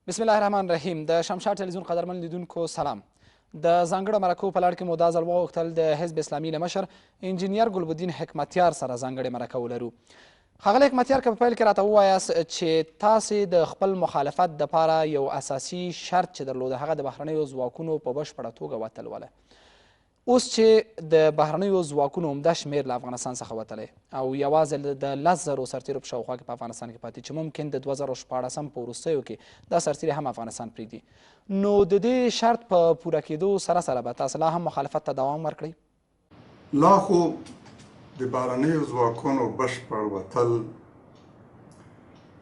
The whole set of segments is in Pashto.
بسم الله الرحمن الرحیم. د شمشاد ټلویزیون قدرمن لیدونکو سلام. د ځانګړو مرکو په لړ کې مو دا ځل وغوښتل د حزب اسلامي له مشر انجینیر ګلبدین حکمتیار سره ځانګړې مرکه ولرو. ښاغلی حکمتیار، که په پیل کې راته ووایاست چې تاسې د خپل مخالفت دپاره یو اساسي شرط چې درلوده هغه د بهرنیو ځواکونو په بشپړه توګه وتل وله. اوس چې د بهرنیو ځواکونو عمده شمېر له افغانستان څخه وتلی او یوازې د 10,000 سرتیرو په شاوخوا کې په افغانستان کې پاتې چې ممکن د 2014 په وروستیو کې دا سرتیري هم افغانستان پرېږدي، نو د دې شرط په پوره کېدو سره سره به تاسو لا هم مخالفت ته دوام ورکړئ؟ لا خو د بهرنیو ځواکونو بشپړ وتل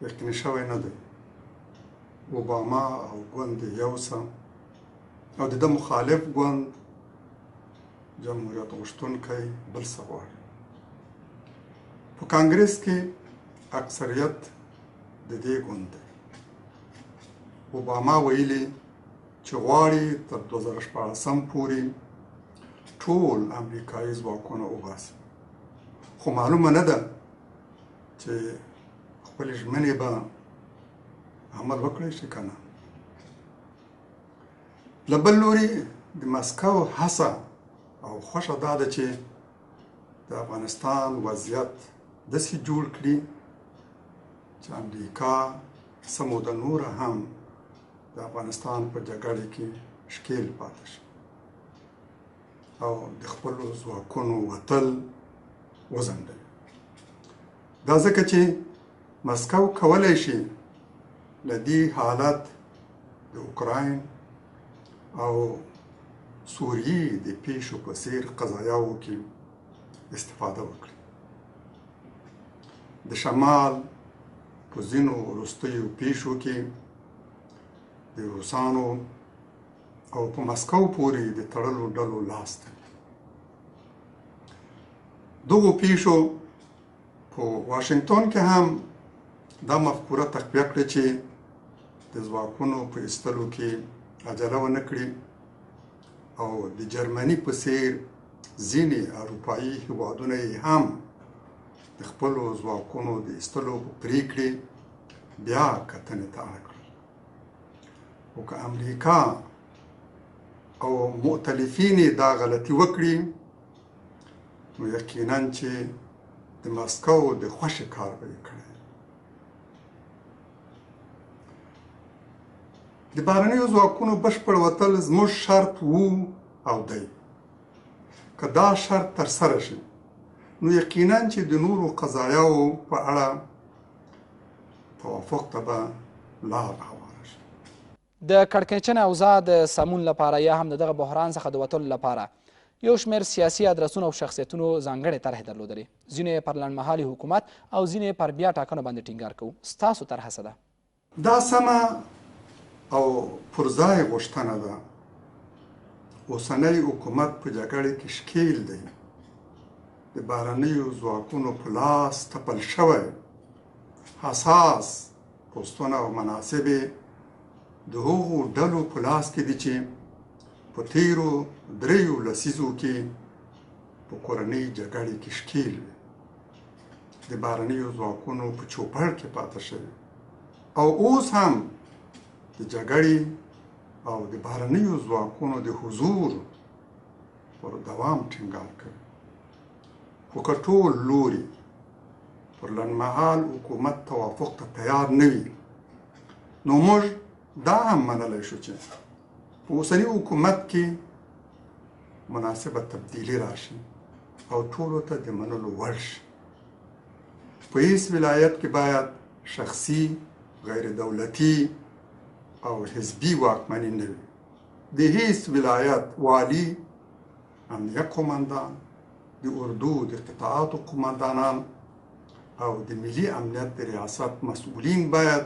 یقیني شوی نه دی. اوباما او ګوند یو څه او د ده مخالف ګوند جمهوریت غوښتونکی بل څه غواړي. په کانګرس کې اکثریت د دې ګوند دی. اوباما ویلي چې غواړي تر 2014 پورې ټول امریکایي ځواکونه وباسي، خو معلومه نه ده چې خپلې ژمنې به عمل وکړی شي که نه. له بل لوري د مسکو هڅه او خوښه دا ده چې د افغانستان وضعیت داسې جوړ کړي چې امریکا څه موده نوره هم د افغانستان په جګړې کې ښکېل پاتې شي او د خپلو ځواکونو وتل وځنډوي. دا ځکه چې مسکو کولی شي له دې حالت د اوکراین او سوریې د پیښو په څېر قضایاو کې استفاده وکړي. د شمال په ځینو وروستیو پیښو کې د روسانو او په مسکو پورې د تړلو ډلو لاس دی. دغو پیښو په واشنګټن کې هم دا مفکوره تقویه کړه چې د ځواکونو په ایستلو کې عجله ونه کړي او د جرمني په څېر ځینې اروپایي هېوادونه یې هم د خپلو ځواکونو د ایستلو په پرېکړې بیا کتنې ته اړ کړل. خو که امریکا او مؤتلفین یې دا غلطي وکړي نو یقینا چې د مسکو د خوښې کار به یې کړی. د بهرنیو ځواکونو بشپړ وتل زموږ شرط وو او دی. که دا شرط ترسره شي نو یقینا چې د نورو قضایاو په اړه توافق ته به لار هواره شي. د کړکېچنې اوضاع د سمون لپاره یا هم د دغه بحران څخه د وتلو لپاره یو شمېر سیاسي ادرسونو او شخصیتونو ځانګړې طرحې درلودلې، ځینې یې پر لنډمهالي حکومت او ځینې یې پر بیا ټاکنو باندې ټینګار کوو. ستاسو طرحه څه ده؟ دا سمه او پر ځای غوښتنه ده. اوسنی حکومت په جګړې کې ښکېل دی. د بهرنیو ځواکونو په لاس تپل شوی حساس پوستونه او مناصب د هغو ډلو په لاس کې دي چې په تیرو 3 لسیزو کې په کورنۍ جګړې کې ښکېل وي، د بهرنیو ځواکونو په چوپړ کې پاتې شوي او اوس هم د جګړې او د بهرنیو ځواکونو د حضور پر دوام ټینګار کوي. خو که ټول لوري پر لنډمهال حکومت توافق ته تیار نه وي نو موږ دا هم منلی شو چې په اوسني حکومت کې مناسبه تبدیلي راشي او ټولو ته د منلو وړ شي. په هیڅ ولایت کې باید شخصي، غیر دولتي او حزبي واکمني نه وي. د هیڅ ولایت والی، امنیه قماندان، د اردو د قطاعاتو قماندانان او د ملي امنیت د ریاست مسئولین باید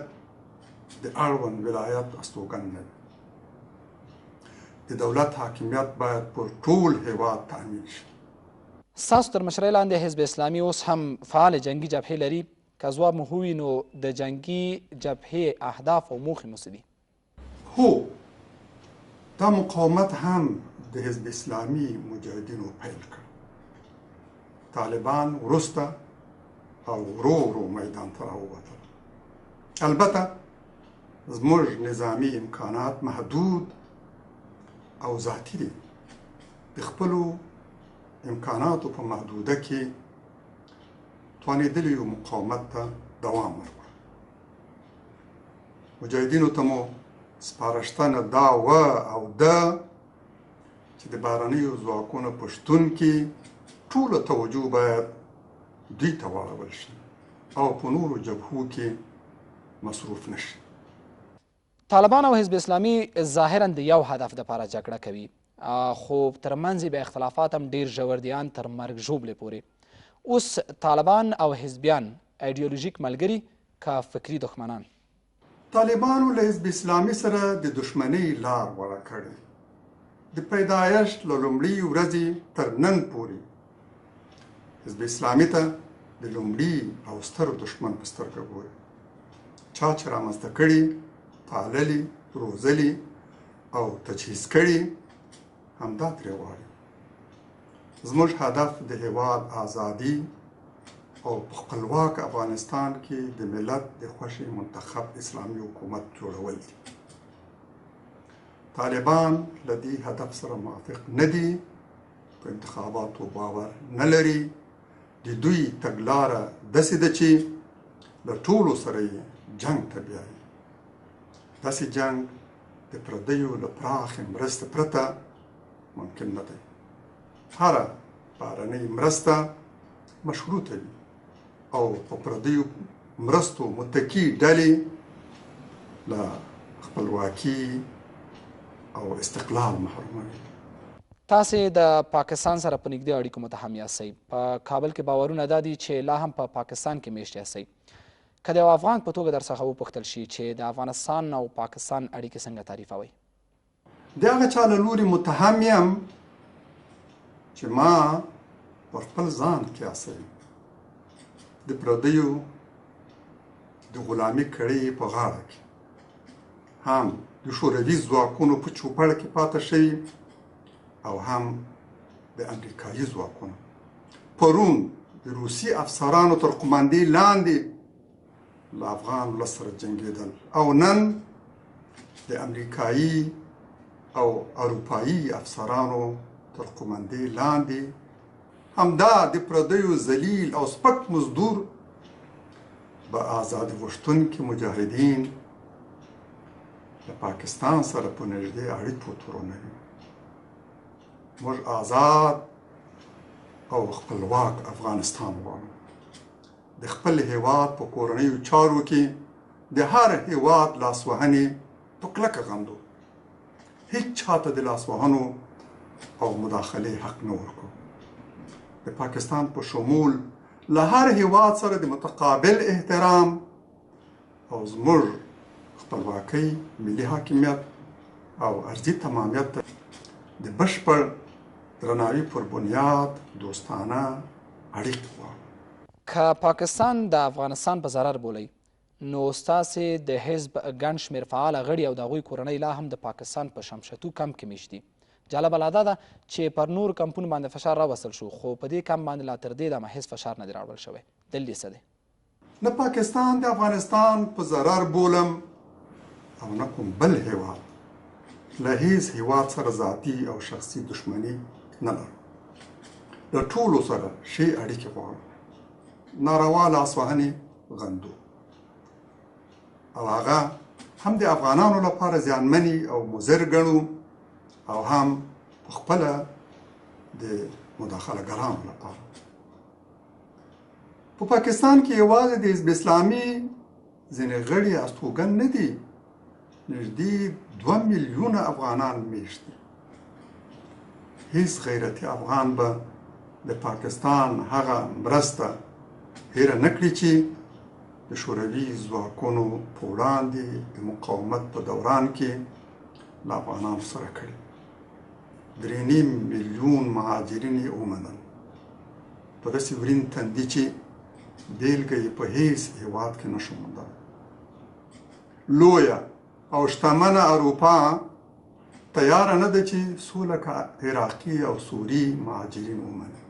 د اړوند ولایت استوګن نه وي. د دولت حاکمیت باید پر ټول هیواد تأمین شي. ستاسو تر مشرۍ لاندې حزب اسلامي اوس هم فعال جنگي جبهې لري. که ځواب مو هووي نو د جنگي جبهې اهداف او موخې مو څه دي؟ هو، دا مقاومت هم د حزب اسلامي مجاهدینو پیل کړ. طالبان وروسته او ورو ورو میدان ته راووتل. البته زموږ نظامي امکانات محدود او ذاتي دي. د خپلو امکاناتو په محدوده کې توانېدلي یو مقاومت ته دوام ورکړو. مجاهدینو ته مو سپارښتنه دا وه او ده چې د بهرنیو ځواکونو په شتون کې ټوله توجه باید دوی ته واړول شي او په نورو جبهو کې مصروف نشي. طالبان او حزب اسلامي ظاهرا د یو هدف دپاره جګړه کوي، خو ترمنځ یې به اختلافات هم ډېر ژور دي، ان تر مرګ ژوبلې پورې. اوس طالبان او حزبیان ایډیولوژیک ملګري که فکري دښمنان؟ طالبانو له حزب اسلامي سره د دښمنۍ لار غوره کړې. د پیدایښت له لومړۍ ورځې تر نن پورې حزب اسلامي ته د لومړي او ستر دښمن په سترګه ګوري. چا چې رامنځته کړي، پاللي، روزلي او تجهیز کړي، همدا ترې غواړي. زموږ هدف د هیواد ازادي او په خپلواک افغانستان کې د ملت د خوښې منتخب اسلامي حکومت جوړول دي. طالبان له دې هدف سره موافق نه دي، په انتخاباتو باور نه لري. د دوی تګلاره داسې ده چې له ټولو سره یې جنګ ته بیایي. داسې جنګ د پردیو له پراخې مرستې پرته ممکن نه دی. هره بهرنۍ مرسته مشروطه وي او په پردیو مرستو متکي ډلې له خپلواکي او استقلال محروموي. تاسې د پاکستان سره په نږدې اړیکو متهم یاستئ. په کابل کې باورونه دا دي چې لا هم په پاکستان کې میشت یاستئ. که د یو افغان په توګه درڅخه وپوښتل شي چې د افغانستان او پاکستان اړیکې څنګه تعریفوئ؟ د هغه چا له لورې متهم یم چې ما پر خپل ځان قیاسوي. د پردیو د غلامي کړۍ په غاړه کې هم د شوروي ځواکونو په چوپړ کې پاتې شوي او هم د امریکایي ځواکونو. پرون د روسي افسرانو تر قماندې لاندې له افغان ولس سره جنګېدل او نن د امریکایي او اروپایي افسرانو تر قماندې لاندې همدا د پردیو ذلیل او سپک مزدور به آزادي غوښتونکي مجاهدین له پاکستان سره په نږدې اړیکو تورنوي. موږ آزاد او خپلواک افغانستان غواړو. د خپل هیواد په کورنیو چارو کې د هر هیواد لاسوهنې په کلکه غندو. هیڅ چاته د لاسوهنو او مداخلې حق نه ورکړو. د پاکستان په شمول له هر هیواد سره د متقابل احترام او زموږ خپلواکۍ، ملي حاکمیت او ارضي تمامیت ته د بشپړ درناوي پر بنیاد دوستانه اړیکې غواړو. که پاکستان د افغانستان په ضرر بولئ، نو ستاسې د حزب ګڼ شمېر فعاله غړي او د هغوی کورنۍ لا هم د پاکستان په شمشتو کمپ کې میشت دي. جالبه لا دا ده چې پر نورو کمپونو باندې فشار راوستل شو، خو په دې کمپ باندې لا تر دې دمه هېڅ فشار نه دی راوړل شوی. دلیل یې څه دی؟ نه پاکستان د افغانستان په ضرر بولم او نه کوم بل هیواد. له هیڅ هیواد سره ذاتي او شخصي دښمني نه لرو. له ټولو سره ښې اړیکې غواړو. ناروا لاسوهنې غندو او هغه هم د افغانانو لپاره زیانمنې او مضر ګڼو او هم په خپله د مداخله ګرانو لپاره. په پاکستان کې یوازې د حزب اسلامي ځینې غړي استوګن نه دي، نږدې 2 میلیونه افغانان میشت دي. هیڅ غیرتي افغان به د پاکستان هغه مرسته هیره نه کړي چې د شوروي ځواکونو په وړاندې د مقاومت په دوران کې له افغانانو سره کړي. 3.5 میلیون مهاجرین یې ومنل په داسې ورین تندي چې بېلګه یې په هیڅ هیواد کې نشو موندلی. لویه او شتمنه اروپا تیاره نه ده چې څو لکه عراقي او سوري مهاجرین ومني،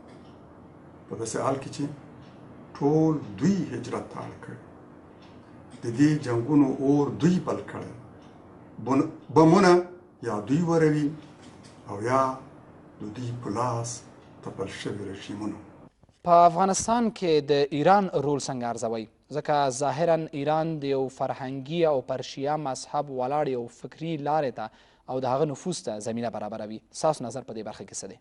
په داسې حال کې چې ټول دوی هجرت ته اړ کړي. د دې جنګونو اور دوی بل کړی، بمونه یا دوی وروي او یا د دوی په لاس تپل شوي رژیمونه. په افغانستان کې د ایران رول څنګه ارزوئ؟ ځکه ظاهرا ایران د یو فرهنګي او پر شیعه مذهب ولاړ یو فکري لارې ته او د هغه نفوذ ته زمینه برابروي. ستاسو نظر په دې برخه کې څه دی؟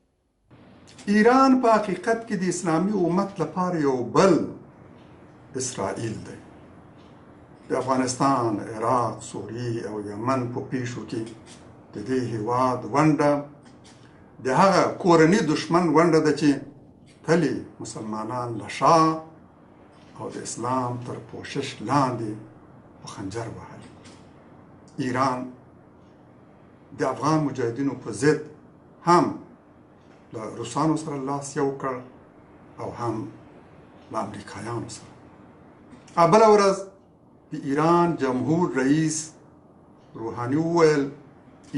ایران په حقیقت کې د اسلامي امت لپاره یو بل اسرائیل دی. د افغانستان، عراق، سوریې او یمن په پیښو کې د دې هیواد ونډه د هغه کورني دشمن ونډه ده چې تلې مسلمانان له شا او د اسلام تر پوشش لاندې په خنجر وهل. ایران د افغان مجاهدینو په ضد هم له روسانو سره لاس یو کړ او هم له امریکایانو سره. بله ورځ د ایران جمهور رئیس روحاني وویل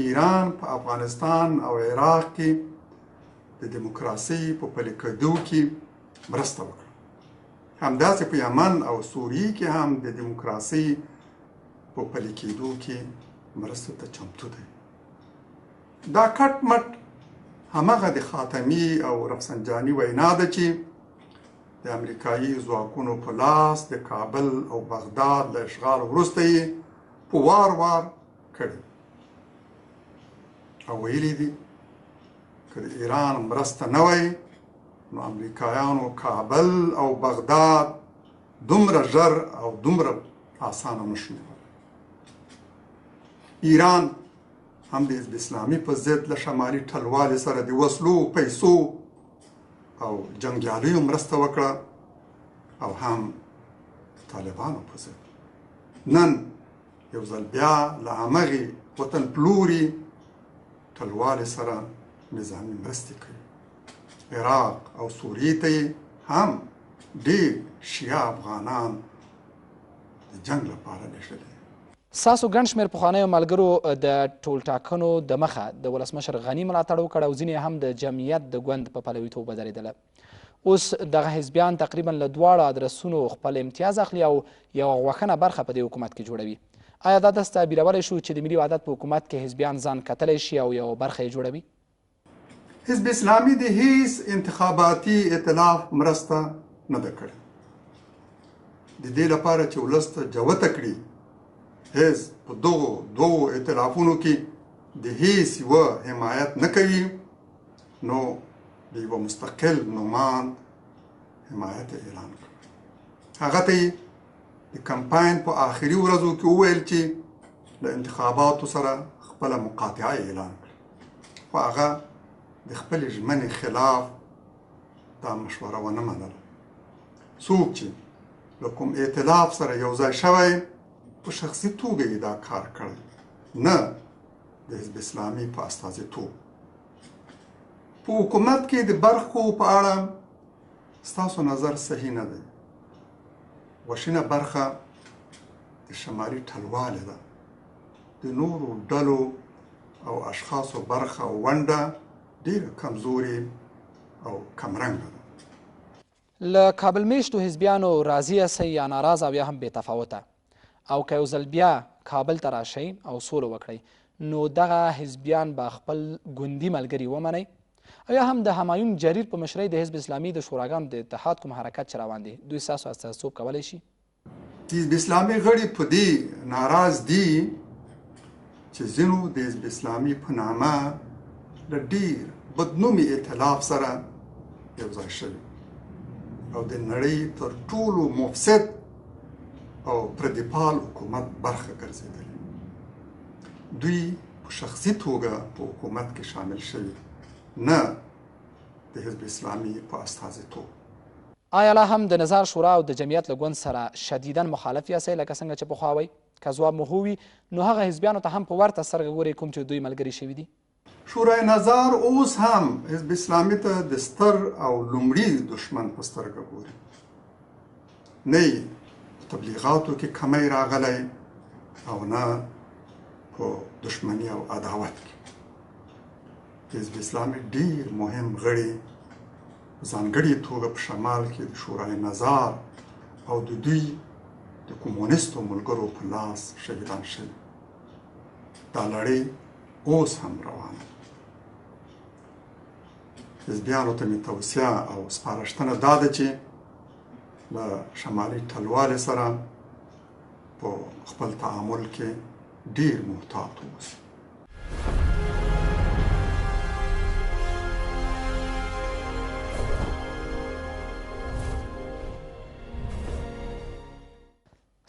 ایران په افغانستان او عراق کې د دیموکراسۍ په پلي کېدو کې مرسته وکړه. همداسې په یمن او سوریې کې هم د دیموکراسۍ په پلي کېدو کې مرستو ته چمتو دی. دا کټ مټ همغه د خاتمي او رفسنجاني وینا ده چې د امریکایي ځواکونو په لاس د کابل او بغداد له اشغال وروسته یې په وار وار کړي او ویلي دي که د ایران مرسته نه وای نو امریکایانو کابل او بغداد دومره ژر او دومره اسانه نشو نیولی. ایران هم د حزب اسلامي په ضد له شمالي ټلوالې سره د وسلو، پیسو او جنګیالیو مرسته وکړه او هم طالبانو په ضد. نن یو ځل بیا له همغې وطن پلوري ټلوالې سره نظامي مرستې کوي. عراق او سوریې ته هم ډېر شیعه افغانان د جنګ لپاره لېږلي. ستاسو ګڼ شمېر پخوانیو ملګرو د ټولټاکنو د مخه د ولسمشر غني ملاتړ وکړ او ځینې هم د جمعیت د ګوند په پلویتوب ودرېدله. اوس دغه حزبیان تقریبا له دواړو ادرسونو خپل امتیاز اخلي او یوه غوښنه برخه په دې حکومت کې جوړوي. آیا دا داسې تعبیرولی شو چې د ملي وحدت په حکومت کې حزبیان ځان کتلی شي او یوه برخه یې جوړوي؟ حزب اسلامي د هیڅ انتخاباتي ائتلاف مرسته نه ده کړې. د دې لپاره چې ولس ته جوته کړي حزب په دغو دوو ائتلافونو کې د هیڅ یوه حمایت نه کوي نو د یوه مستقل نومان حمایت اعلان کړ. هغه ته د کمپاین په آخري ورځو کې وویل چې له انتخاباتو سره خپله مقاطعه اعلان کړه، خو هغه د خپلې ژمنې خلاف دا مشوره ونه منله. څوک چې له کوم ائتلاف سره یو ځای شوی په شخصي توګه یې دا کار کړی، نه د حزب اسلامي په استازیتوب. په حکومت کې د برخو په اړه ستاسو نظر صحیح نه دی. وشینه برخه د شمالي ټلوالې ده. د نورو ډلو او اشخاصو برخه ونډه ډېره کمزوري او کمرنګه ده. له کابل میشتو حزبیانو راضي یاست یا ناراضه او یا هم بې تفاوته؟ او که یو ځل بیا کابل ته راشئ او سوله وکړئ نو دغه حزبیان به خپل ګوندي ملګري ومنئ او یا هم د همایون جریر په مشرۍ د حزب اسلامي د شوراګانو د اتحاد کوم حرکت چې روان دی دوی ستاسو استازیتوب کولی شي؟ حزب اسلامي غړي په دې ناراض دي چې ځینو د حزب اسلامي په نامه له ډېر بدنومي ائتلاف سره یو ځای شوي او د نړۍ تر ټولو مفسد او پردیپال حکومت برخه ګرځېدلي. دوی په شخصي توګه په حکومت کې شامل شوي، نه د حزب اسلامي په استازیتوب. آیا لا هم د نظار شورا او د جمعیت له ګوند سره شدیدا مخالف یاست لکه څنګه چې پخوا وئ؟ که ځواب مو هو وي نو هغه حزبیانو ته هم په ورته سترګه ګورئ کوم چې دوی ملګري شوي دي؟ شورای نظار اوس هم حزب اسلامي ته د ستر او لومړي دشمن په سترګه ګوري. نه یې تبلیغاتو کې کمی راغلی او نه په دشمني او عداوت کې. حزب اسلامي ډېر مهم غړي په ځانګړې توګه په شمال کې د شورای نظار او د دوی د کمونیستو ملګرو په لاس شهیدان شوي. دا لړۍ اوس هم روانه. حزبیانو ته مې توصیه او سپارښتنه دا ده چې له شمالي ټلوالې سره په خپل تعامل کې ډیر محتاط اوسي.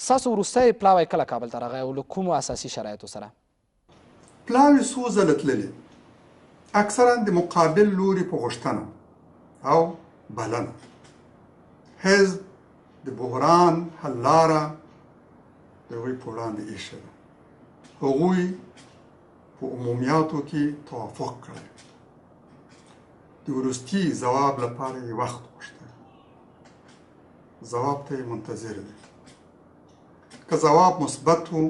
ستاسو وروستی پلاوی کله کابل ته راغی او له کومو اساسي شرایطو سره؟ پلاوی څو ځله تللې، اکثرا د مقابل لوري په غوښتنه او بلنه. حزب د بحران حل لاره د هغوی په وړاندې ایښې ده. هغوی په عمومیاتو کې توافق کړی. د وروستي ځواب لپاره یې وخت غوښتی. ځواب ته یې منتظر دی. که ځواب مثبت و،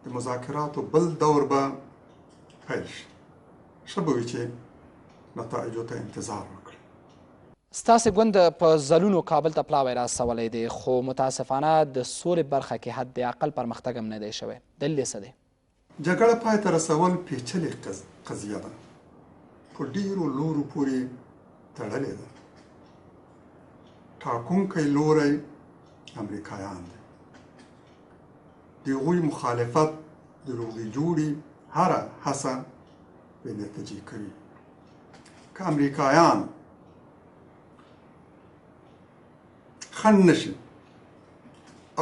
د مذاکراتو بل دور به پیل شي. ښه به وي چې نتایجو ته انتظار وکړي. ستاسې ګوند په ځلونو کابل ته پلاوی راسولی دی، خو متاسفانه د سولې برخه کې حد اقل پرمختګ هم نه دی شوی. دلیل یې څه دی؟ جګړه پای ته رسول پیچلې قضیه ده. په ډیرو لورو پورې تړلې ده. ټاکونکی لوری امریکایان دی. د هغوی مخالفت د روغې جوړې هره هڅه بې نتیجې کوي. که امریکایان خنډ نشي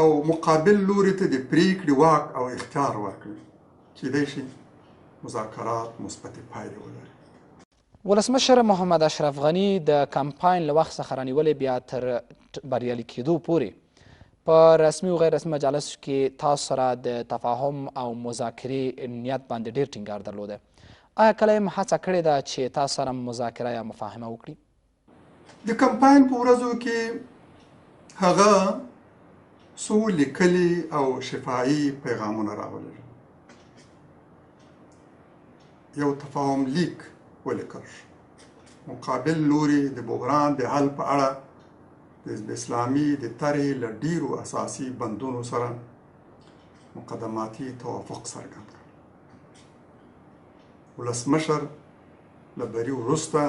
او مقابل لوري ته د پریکړې واک او اختیار ورکړي، کیدای شي مذاکرات مثبتې پایلې ولري. ولسمشر محمد اشرف غني د کمپاین له وخت څخه رانیولې بیا تر بریالي کېدو پورې په رسمي او غیر رسمي مجالسو کې تاسو سره د تفاهم او مذاکرې نیت باندې ډېر ټینګار درلوده. آیا کله هم هڅه کړې ده چې تاسو سره مذاکره یا مفاهمه وکړي؟ د کمپاین په ورځو کې هغه څو لیکلي او شفاهي پیغامونه راولل. یو تفاهم لیک ولیکل شو. مقابل لوري د بحران د حل په اړه د حزب اسلامي د طرحې له ډیرو اساسي بندونو سره مقدماتي توافق څرګند کړ. ولسمشر له بري وروسته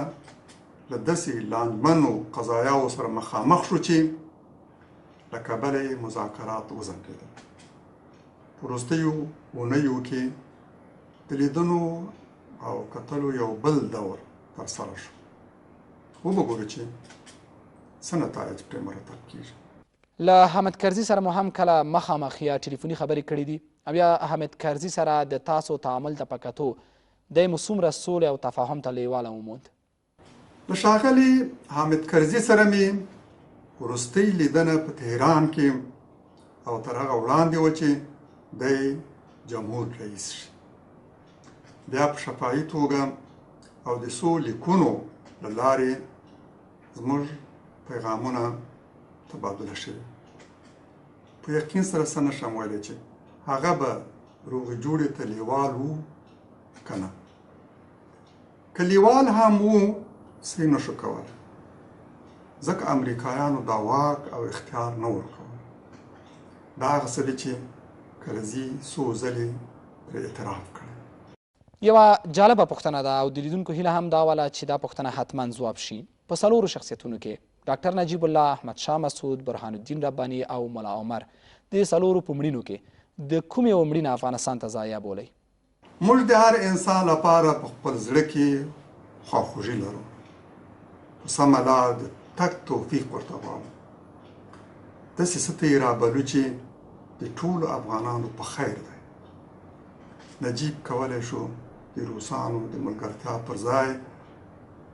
له داسې لاندمنو قضایاو سره مخامخ شو چې له کبله یې مذاکرات وځنډېدل. په وروستیو اونیو کې د لیدنو او کتلو یو بل دور ترسره شو. وبګورو چې څه نتایج پرې مرتب کیږي. له حامد کرزي سره مو هم کله مخامخ یا ټلیفوني خبرې کړې دي او یا حامد کرزي سره د تاسو تعامل ته په کتو دی مو څومره سولې او تفاهم ته لیواله وموند؟ له ښاغلي حامد کرزي سره مې وروستۍ لیدنه په تهران کې او تر هغه وړاندې وه چې دی جمهور رئیس شي. بیا په شفاهي توګه او د څو لیکونو له لارې زموږ پیغامونه تبادله شوي. په یقین سره څه نشم ویلی چې هغه به روغې جوړې ته لیوال وو که نه. که لیوال هم وو څه نشو کولی، ځکه امریکایانو دا واک او اختیار نه ورکول. دا هغه څه دی چې کرزي څو ځلې پرې اعتراف کړی. یوه جالبه پوښتنه ده او د لیدونکو هیله هم دا وله چې دا پوښتنه حتما ځواب شي. په څلورو شخصیتونو کې ډاکټر نجیب الله، احمد شاه مسعود، برهان الدین رباني او ملا عمر، دې څلورو په مړینو کې د کومې یوه مړینه افغانستان ته ضایع بولئ؟ موږ د هر انسان لپاره په خپل زړه کې خواخوږي لرو. په سمه لار د تګ توفیق ورته غواړو. داسې څه ته یې رابلو چې د ټولو افغانانو په خیر دی. نجیب کولی شو د روسانو د ملګرتیا پر ځای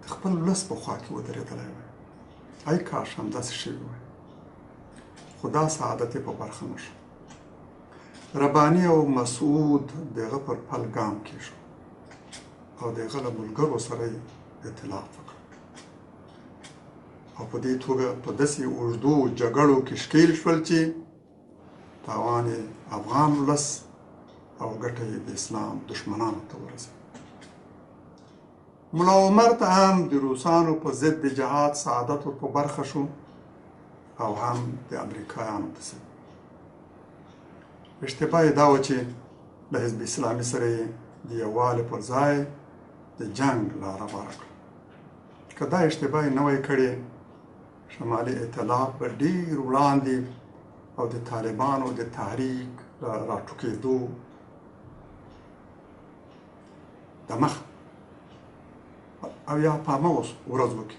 د خپل ولس په خوا کې ودرېدلی وای. ای کاش همداسې شوي وای، خو دا سعادت یې په برخه نه شو. رباني او مسعود د هغه پر پل ګام کېښود او د هغه له ملګرو سره یې اطلاف وکړ او په دې توګه په داسې اوږدو جګړو کې ښکېل شول چې تاوان یې افغان ولس او ګټه یې د اسلام دشمنانو ته ورسېد. ملا عمر ته هم د روسانو په ضد د جهاد سعادت ور په برخه شو او هم د امریکایانو په ضد. اشتباه یې دا و چې له حزب اسلامي سره یې د یووالي پر ځای د جنګ لاره غوره کړه. که دا اشتباه یې نه وای کړې، شمالي ائتلاف به ډېر وړاندې او د طالبانو د تحریک راټوکېدو د مخ او یا په همه ورځو کې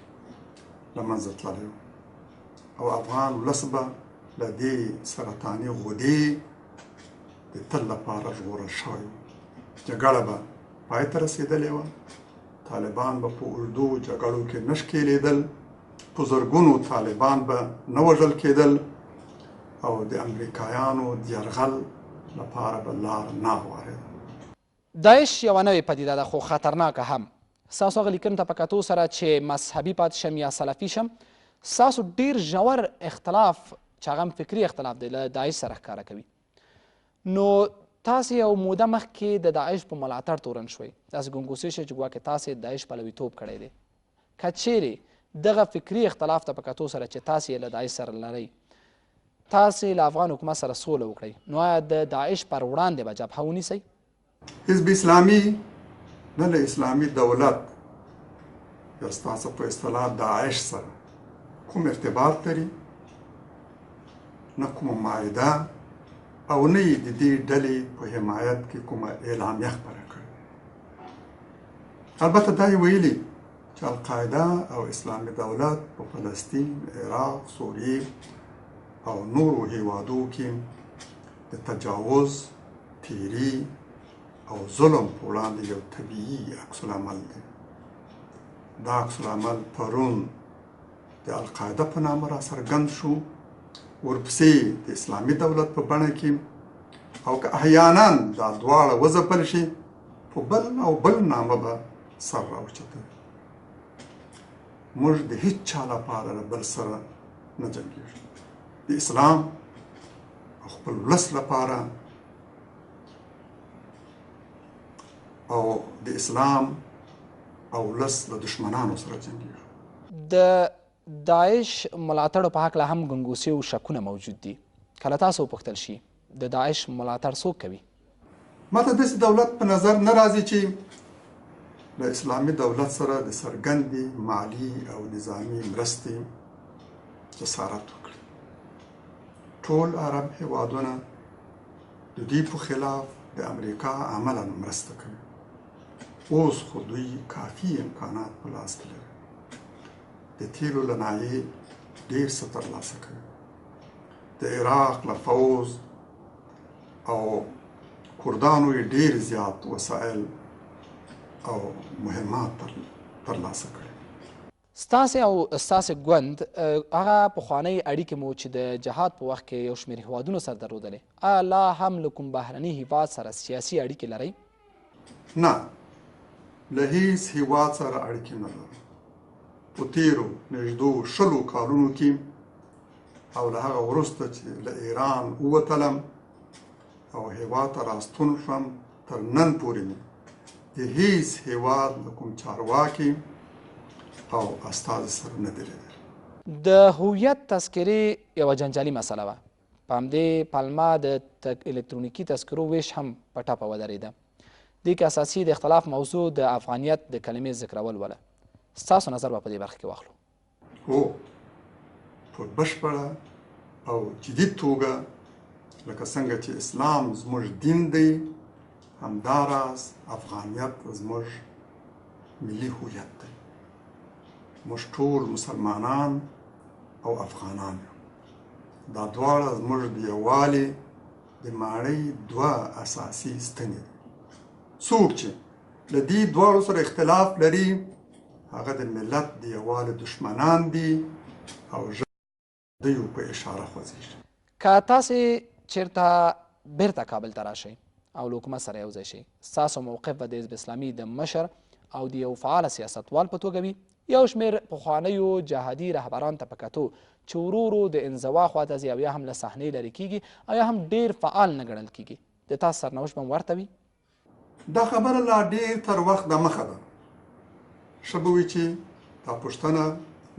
له منځه تللی و او افغان ولس به له دې سرطاني غدې د تل لپاره ژغورل شوی و. جګړه به پای ته رسېدلې وه. طالبان به په اوږدو جګړو کې نه ښکېلېدل. په زرګونو طالبان به نه وژل کېدل او د امریکایانو د یرغل لپاره به لار نه هوارېده. داعش یوه نوې پدیده ده خو خطرناکه هم. ستاسو هغه لیکنو ته په کتو سره چې مذهبي پاتې شم یا سلفي شم، ستاسو ډېر ژور اختلاف چې هغه هم فکري اختلاف دی له داعش سره ښکاره کوي. نو تاسې یو موده مخکې د داعش په ملاتړ تورن شوئ. داسې ګنګوسې شوی چې ګواکې تاسې داعش پلویتوب کړی دی. که چیرې دغه فکري اختلاف ته په کتو سره چې تاسې یې له داعش سره لرئ، تاسې له افغان حکومت سره سوله وکړئ، نو آیا د داعش پر وړاندې به جبهه ونیسئ؟ حزب اسلامي نه له اسلامي دولت یا ستاسو په اصطلاح داعش سره کوم ارتباط لري، نه کومه معاهده او نه یې د دې ډلې په حمایت کې کومه اعلامیه خپره کړې. البته دا یې ویلي چې القاعده او اسلامي دولت په فلسطین، عراق، سوریې او نورو هیوادو کې د تجاوز، تیري او ظلم په وړاندې یو طبیعي عکس العمل دی. دا عکس العمل پرون د القاعده په نامه را څرګند شو، ورپسې د اسلامي دولت په بڼه کې، او که احیانا دا دواړه وځپل شي په بل او بل نامه به سر راوچته. موږ د هیڅ چا لپاره له بل سره نه جنګېږو. د اسلام او خپل ولس لپاره او د اسلام او ولس له دشمنانو سره جنګېږو. د داعش ملاتړو په هکله هم ګنګوسې او شکونه موجود دي. کله تاسو وپوښتل شي د داعش ملاتړ څوک کوي؟ ماته داسې دولت په نظر نه راځي چې له اسلامي دولت سره د څرګندې مالي او نظامي مرستې جسارت وکړي. ټول عرب هیوادونه د دې په خلاف د امریکا عملا مرسته کوي. اوس خو دوی کافي امکانات په لاس کې لري. د تیلو له نایې ډېر څه ترلاسه کوي. د عراق له فوز او کردانو یې ډېر زیات وسایل او مهمات ترلاسه کړي. ستاسې او ستاسې ګوند هغه پخوانۍ اړیکې مو چې د جهاد په وخت کې یو شمېر هیوادونو سره درلودلې، آیا لا هم له کوم بهرني هیواد سره سیاسي اړیکې لرئ؟ نه، له هیڅ هیواد سره اړیکې نه لرو. په تیرو نږدو 20 کالونو کې او له هغه وروسته چې له ایران ووتلم او هیواد ته راستون شوم، تر نن پورې مې د هیڅ هیواد له کوم چارواکي او استازي سره نه دی لیدلی. د هویت تذکرې یوه جنجالي مسله وه. په همدې پلمه د الکترونیکي تذکرو ویش هم په ټپه ودرېده. دې کې اساسي د اختلاف موضوع د افغانیت د کلمې ذکرول وله. ستاسو نظر به په دې برخه کې واخلو. هو، په بشپړه او جدي توګه لکه څنګه چې اسلام زموږ دین دی، همداراز افغانیت زموږ ملي هویت دی. موږ ټول مسلمانان او افغانان یو. دا دواړه زموږ د یووالي د ماڼۍ دوه اساسي ستنې دي. څوک چې له دې دواړو سره اختلاف لري، هغه د ملت د یووالي دشمنان دي او دوی په اشاره خوځېږي. که تاسې چېرته بیرته کابل ته راشئ او له حکومت سره یو ځای شئ، ستاسو موقف به د حزب اسلامي د مشر او د یو فعاله سیاستوال په توګه وي، یو شمېر پخوانیو جهادي رهبرانو ته په کتو چې ورو ورو د انزوا خواته ځي او یا هم له صحنې لرې کېږي او یا هم ډېر فعال نه ګڼل کېږي، د تاسو سرنوشت به هم ورته وي؟ دا خبره لا ډېر تر وخت د مخه ده. ښه به وي چې دا پوښتنه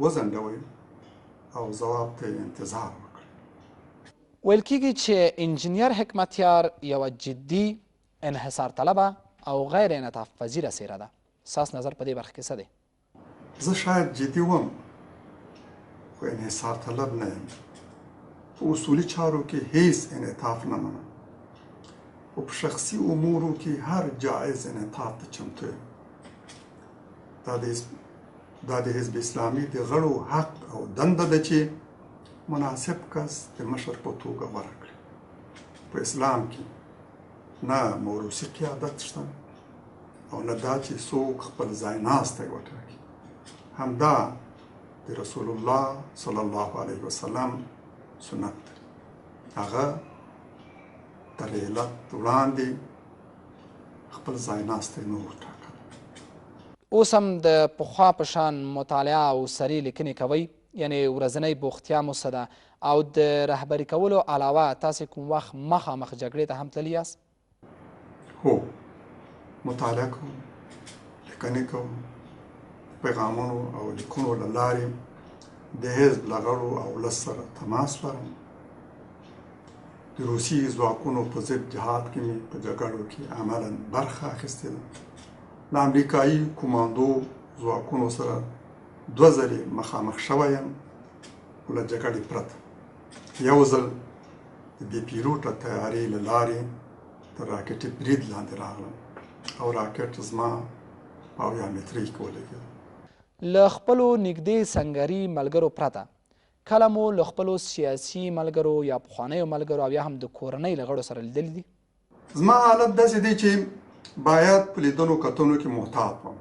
وځنډوئ او ځواب ته انتظار وکړئ. ویل کېږي چې انجینیر حکمتیار یوه جدي انحصار طلبه او غیر انعطاف پذیره څیره ده. ستاسو نظر په دې برخه کې څه دی؟ زه شاید جدي وم خو انحصار طلب نه یم. په اصولي چارو کې هیڅ انعطاف نه منم او په شخصي امورو کې هر جایز انعطاف ته چمتو یم. دا د حزب اسلامي د غړو حق او دنده ده چې مناسب کس د مشر په توګه غوره کړي. په اسلام کې نه موروثي قیادت شته او نه دا چې څوک خپل ځای ناستی وټاکي. همدا د رسول الله صلی الله علیه وسلم سنت دی. هغه تر علت وړاندې خپل ځای ناستی نه وټاکه. اوس هم د پخوا په شان مطالعه او سرې لیکنې کوئ؟ یعنې ورځنۍ بوختیا مو څه ده؟ او د رهبري کولو علاوه تاسې کوم وخت مخامخ جګړې ته هم تللي یاست؟ هو، مطالعه کوم، لیکنې کوم، پیغامونو او لیکنو له لارې د حزب له غړو او ولس سره تماس لرم. د روسي ځواکونو په ضد جهاد کې مې په جګړو کې عملاً برخه اخیستې ده. له امریکایي کوماندو ځواکونو سره 2 ځلې مخامخ شوی یم خو له جګړې پرته. یو ځل د بې پیلوټه تیارې له لارې تر راکټي برید لاندې راغلم او راکټ زما په 80 مترۍ کې ولګېد. له خپلو نږدې سنګري ملګرو پرته کله مو له خپلو سیاسي ملګرو یا پخوانیو ملګرو او یا هم د کورنۍ له غړو سره لیدلي دي؟ زما حالت داسې دی چې باید په لیدنو کتنو کې محتاط وم.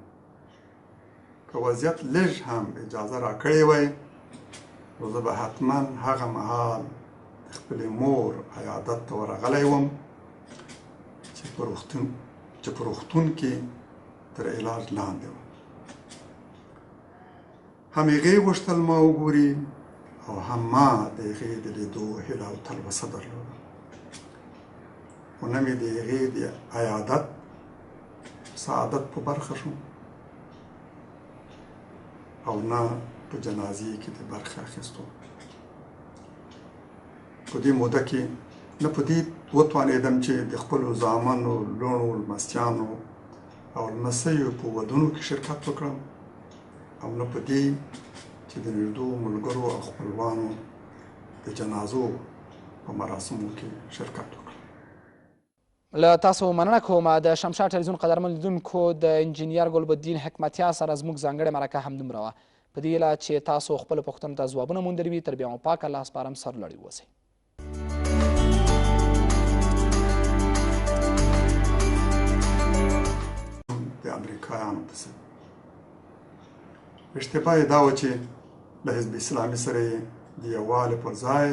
که وضعیت لږ هم اجازه راکړې وای نو زه به حتما هغه مهال د خپلې مور عیادت ته ورغلی وم چې په روغتون کې تر علاج لاندې وم. هم هغې غوښتل ما وګوري او هم ما د هغې د لیدو هیله او تلوسه درلوده. خو نه مې د هغې د عیادت سعادت په برخه شو او نه په جنازې کې د برخه اخیستو. په دې موده کې نه په دې وتوانېدم چې د خپلو زامنو، لوڼو، لمسیانو او لمسیو په ودونو کې شرکت وکړم او نه په دې چې د نږدې ملګرو او خپلوانو د جنازو په مراسمو کې شرکت وکړم. له تاسو مننه کوم. د شمشاد ټلویزیون قدرمن لیدونکو د انجینیر ګلبدین حکمتیار سره زموږ ځانګړې مرکه همدومره وه. په دې هیله چې تاسو خپلو پوښتنو ته ځوابونه موندلي وي. تر بیا مو پاک الله سپارم، سرلوړي اوسئ. د امریکایانو په څېر اشتباه یې دا وه چې له حزب اسلامي سره یې د یووالي پر ځای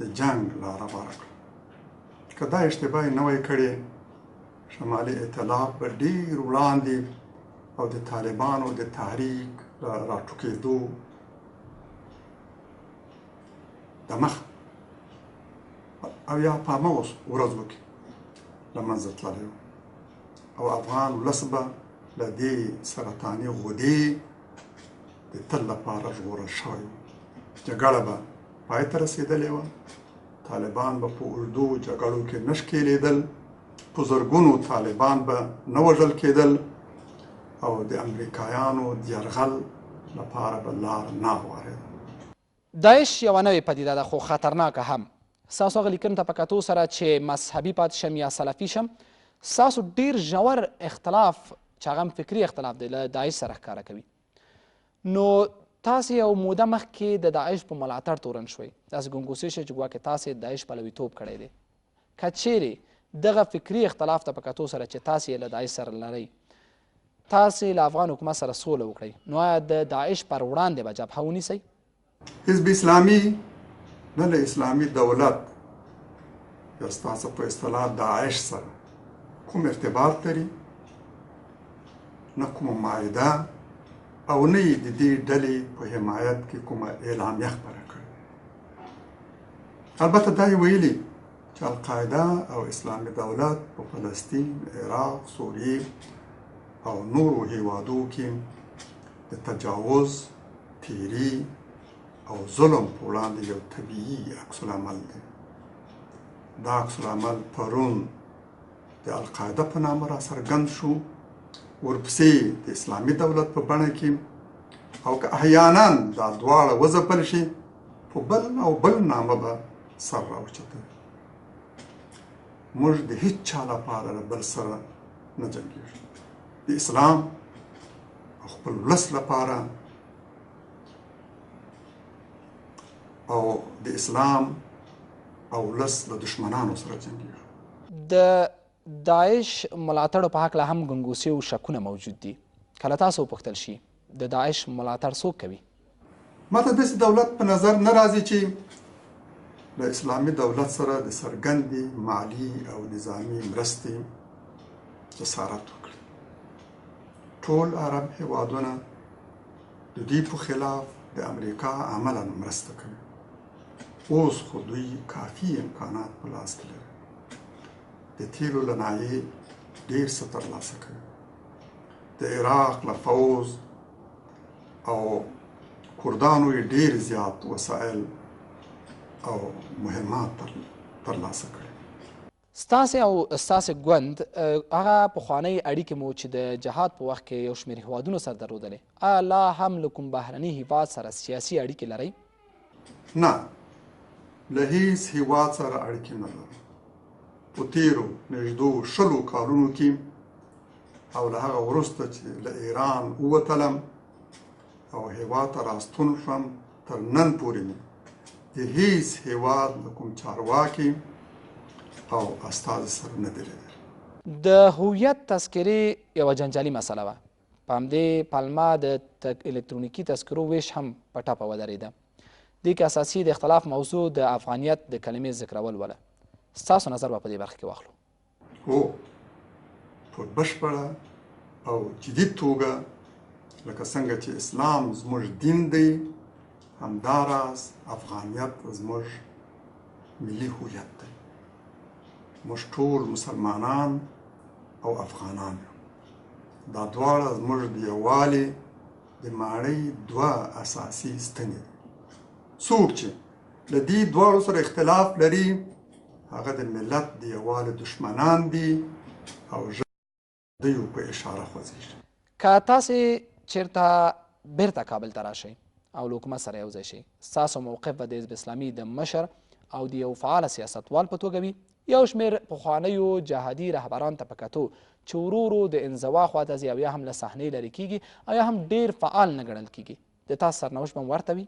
د جنګ لاره غوره کړه. که دا اشتباه یې نه وای کړې شمالي ائتلاف به ډېر وړاندې او د طالبانو د تحریک راټوکېدو د مخ او یا په همغو ورځو کې له منځه تللی و او افغان ولس به له دې سرطاني غدې د تل لپاره ژغورل شوی و. جګړه به پای ته رسېدلې وه. طالبان به په اوږدو جګړو کې نه ښکېلېدل. په زرګونو طالبان به نه وژل کېدل او د امریکایانو د یرغل لپاره به لار نه هوارېده. داعش یوه نوې پدیده ده خو خطرناکه هم. ستاسو هغه لیکنو ته په کتو سره چې مذهبي پاتې شم یا سلفي شم، ستاسو ډېر ژور اختلاف چې هغه هم فکري اختلاف دی له داعش سره ښکاره کوي. نو تاسې یو موده مخکې د داعش په ملاتړ تورن شوئ. داسې ګنګوسې شوې چې ګواکې تاسې د داعش پلویتوب کړی دی. که چیرې دغه فکري اختلاف ته په کتو سره چې تاسې یې له داعش سره لرئ، تاسې له افغان حکومت سره سوله وکړئ، نو آیا د داعش پر وړاندې به جبهه ونیسئ؟ حزب اسلامي نه له اسلامي دولت یا ستاسو په اصطلاح داعش سره کوم ارتباط لري، نه کومه معاهده او نه یې د دې ډلې په حمایت کې کومه اعلامیه خپره کړې. البته دا یې ویلي چې القاعده او اسلامي دولت په فلسطین، عراق، سوریې او نورو هیوادو کې د تجاوز، تیری او ظلم په وړاندې یو طبیعي عکس العمل دی. دا عکس العمل پرون د القاعده په نامه را څرګند شو، ورپسې د اسلامي دولت په بڼه کې، او که احیانا دا دواړه وځپل شي په بل او بل نامه به سر راوچتوي. موږ د هیڅ چا لپاره له بل سره نه جنګېږو، د اسلام او خپل ولس لپاره او د اسلام او ولس له دشمنانو سره جنګېږو. د داعش ملاتړو په هکله هم ګنګوسې او شکونه موجود دي. کله تاسو وپوښتل شي د داعش ملاتړ څوک کوي؟ ما ته داسې دولت په نظر نه راځي چې له اسلامي دولت سره د څرګندې مالي او نظامي مرستې جسارت وکړي. ټول عرب هېوادونه د دوی په خلاف د امریکا عملا مرسته کوي. اوس خو دوی کافي امکانات په لاس کې لري، د تیلو له نایې ډېر څه ترلاسه کوي. د عراق له فوز او کردانو یې ډېر زیات وسایل او مهمات ترلاسه کړي. ستاسې او ستاسې ګوند هغه پخوانۍ اړیکې مو چې د جهاد په وخت کې یو شمېر هیوادونو سره درلودلې، آیا لا هم له کوم بهرني هیواد سره سیاسي اړیکې لرئ؟ نه، له هیڅ هیواد سره اړیکې نه لرم. په تیرو نږدو 20 کالونو کې او له هغه وروسته چې له ایران ووتلم او هیواد ته راستون شوم تر نن پورې مې د هیڅ هیواد له کوم چارواکي او استازي سره نه دی لیدلی. د هویت تذکرې یوه جنجالي مسله وه. په همدې پلمه د الکترونیکي تذکرو ویش هم په ټپه ودرېده. دې کې اساسي د اختلاف موضوع د افغانیت د کلمې ذکرول وله. ستاسو نظر به په دې برخه کې واخلو. هو، په بشپړه او جدي توګه لکه څنګه چې اسلام زموږ دین دی، همداراز افغانیت زموږ ملي هویت دی. موږ ټول مسلمانان او افغانان یو. دا دواړه زموږ د یووالي د ماڼۍ دوه اساسي ستنې دي. څوک چې له دې دواړو سره اختلاف لري هغه د ملت د یووالي دشمنان دي او د یو په اشاره خوځېږي. که تاسې چېرته بیرته کابل ته راشئ او له حکومت سره یو ځای شئ، ستاسو موقف به د حزب اسلامي د مشر او د یو فعاله سیاستوال په توګه وي؟ یو شمېر پخوانیو جهادي رهبرانو ته په کتو چې ورو ورو د انزوا خواته ځي او یا هم له صحنې لرې کېږي او یا هم ډېر فعال نه ګڼل کېږي، د تاسو سرنوشت به هم ورته وي؟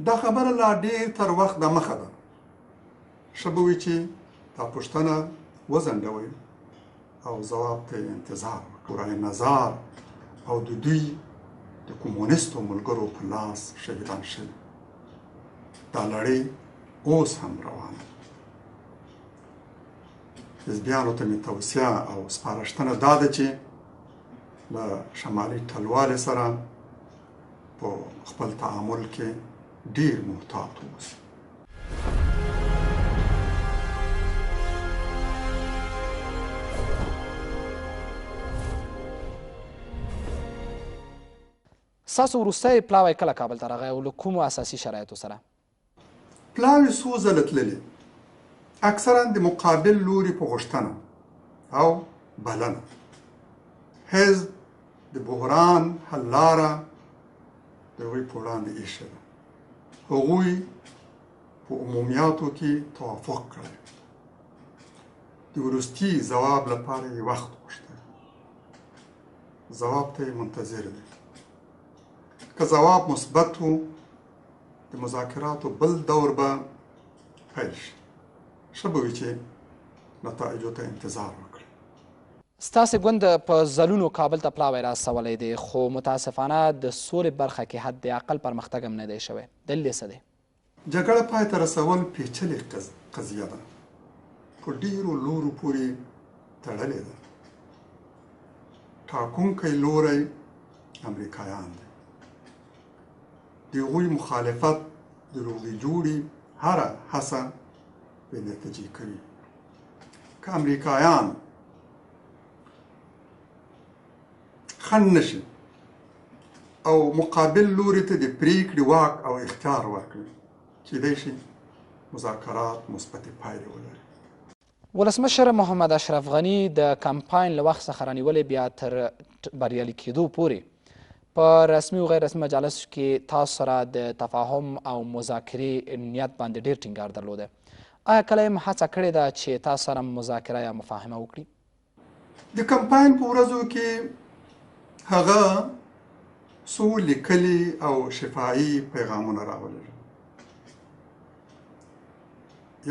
دا خبره لا ډېر تر وخت دمخه ده. ښه به وي چې دا پوښتنه وځنډوئ او ځواب ته یې انتظار وکړئ. نظار او د دوی د کمونیستو ملګرو په لاس شهیدان شوي. دا لړۍ اوس هم روانه ده. حزبیانو ته مې توصیه او سپارښتنه دا ده چې له شمالي ټلوالې سره په خپل تعامل کې ډېر محتاط واوسي. ستاسو وروستی پلاوی کله کابل ته راغی او له کومو اساسي شرایطو سره؟ پلاوي څو ځله تللې، اکثرا د مقابل لوري په غوښتنه او بلنه. حزب د بحران حل لاره د هغوی په وړاندې ایښې ده. هغوی په عمومیاتو کې توافق کړی. د وروستي ځواب لپاره یې وخت غوښتی. ځواب ته یې منتظر دی. که ځواب مثبت و د مذاکراتو بل دور به پیل شي. ښه به وي چې نتایجو ته انتظار وکړي. ستاسې ګوند په ځلونو کابل ته پلاوی راستولی دی، خو متاسفانه د سولې برخه کې حد اقل پرمختګ هم نه دی شوی. دلیل یې څه دی؟ جګړه پای ته رسول پیچلې قضیه ده. په ډېرو لورو پورې تړلې ده. ټاکونکی لوری امریکایان دی. د هغوی مخالفت د روغې جوړې هره هڅه بې نتیجې کوي. که امریکایان خنډ نشي او مقابل لوري ته د پریکړې واک او اختیار ورکړي، کیدای شي مذاکرات مثبتې پایلې ولري. ولسمشر محمد اشرف غني د کمپاین له وخت څخه رانیولې بیا تر بریالي کېدو پورې په رسمي او غیر رسمي مجالسو کې تاسو سره د تفاهم او مذاکرې نیت باندې ډېر ټینګار درلوده. آیا کله هم هڅه کړې ده چې تاسو سره مذاکره یا مفاهمه وکړي؟ د کمپاین په ورځو کې هغه څو لیکلي او شفاهي پیغامونه راولل.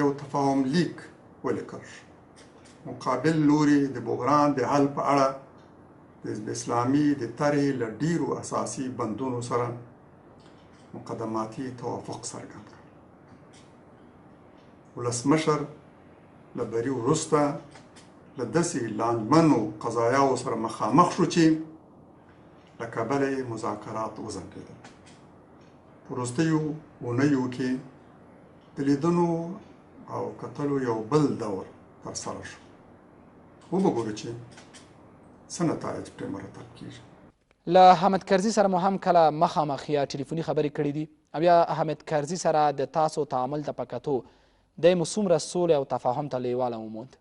یو تفاهم لیک ولیکل شو. مقابل لوري د بحران د حل په اړه د حزب اسلامي د طرحې له ډیرو اساسي بندونو سره مقدماتي توافق څرګند کړ. ولسمشر له بري وروسته له داسې لانجمنو قضایاو سره مخامخ شو چې له کبله یې مذاکرات وځنډېدل. په وروستیو اونیو کې د لیدنو او کتلو یو بل دور ترسره شو. وبګورو چې څه نتایج پرې مرتب کیږي. له حامد کرزي سره مو هم کله مخامخ یا ټلیفوني خبرې کړې دي او یا حامد کرزي سره د تاسو تعامل ته په کتو دی مو څومره سولې او تفاهم ته لیواله وموند؟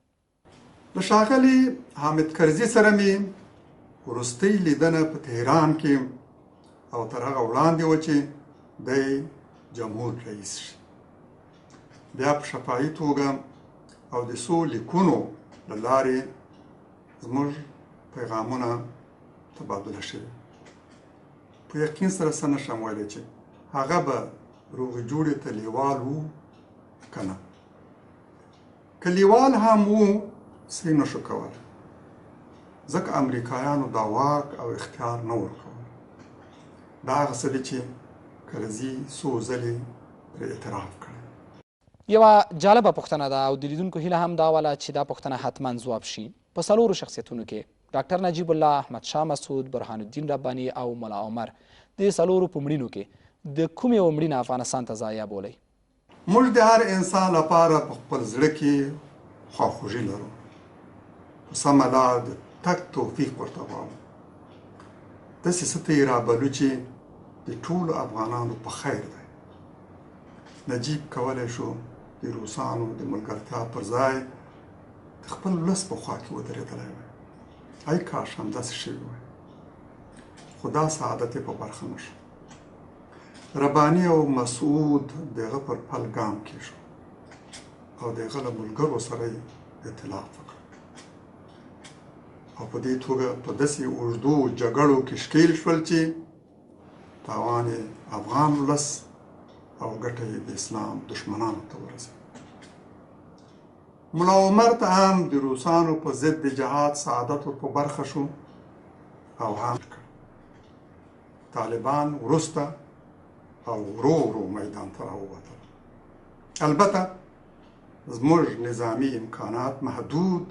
له ښاغلي حامد کرزي سره مې وروستۍ لیدنه په تهران کې او تر هغه وړاندې وه چې دی جمهور رئیس شي. بیا په شفاهي توګه او د څو لیکونو له لارې زموږ پیغامونه تبادله شوي. په یقین سره څه نشم ویلی چې هغه به روغې جوړې ته لیوال وو که نه. که لیوال هم وو څه یې نشو کولی ځکه امریکایانو دا واک او اختیار نه ورکول. دا هغه څه دی چې کرزي څو ځلې پرې اعتراف کړی. یوه جالبه پوښتنه ده او د لیدونکو هیله هم دا وله چې دا پوښتنه حتما ځواب شي. په څلورو شخصیتونو کې ډاکټر نجیب الله، احمدشاه مسعود، برهان الدین رباني او ملا عمر د څلورو په مړینو کې د کومې یوه مړینه افغانستان ته ضایع بولئ؟ موږ د هر انسان لپاره په خپل زړه کې خواخوږي لرو. په سمه لار د تګ توفیق ورته غواړو. داسې څه ته یې رابلو چې د ټولو افغانانو په خیر دی. نجیب کولی شو د روسانو د ملګرتیا پر ځای د خپل ولس په خوا کې ودرېدلی وای. ای کاش همداسې شوي وای، خو دا سعادت یې په برخه نه شو. رباني او مسعود د هغه پر پل ګام کېښود او د هغه له ملګرو سره یې اطلاف وکړ او په دې توګه په داسې اوږدو جګړو کې ښکېل شول چې تاوان یې افغان ولس او ګټه یې د اسلام دشمنانو ته ورسېد. ملا عمر ته هم د روسانو په ضد د جهاد سعادت ور په برخه شو او هم کړ. طالبان وروسته او ورو ورو میدان ته راووتل. البته زموږ نظامي امکانات محدود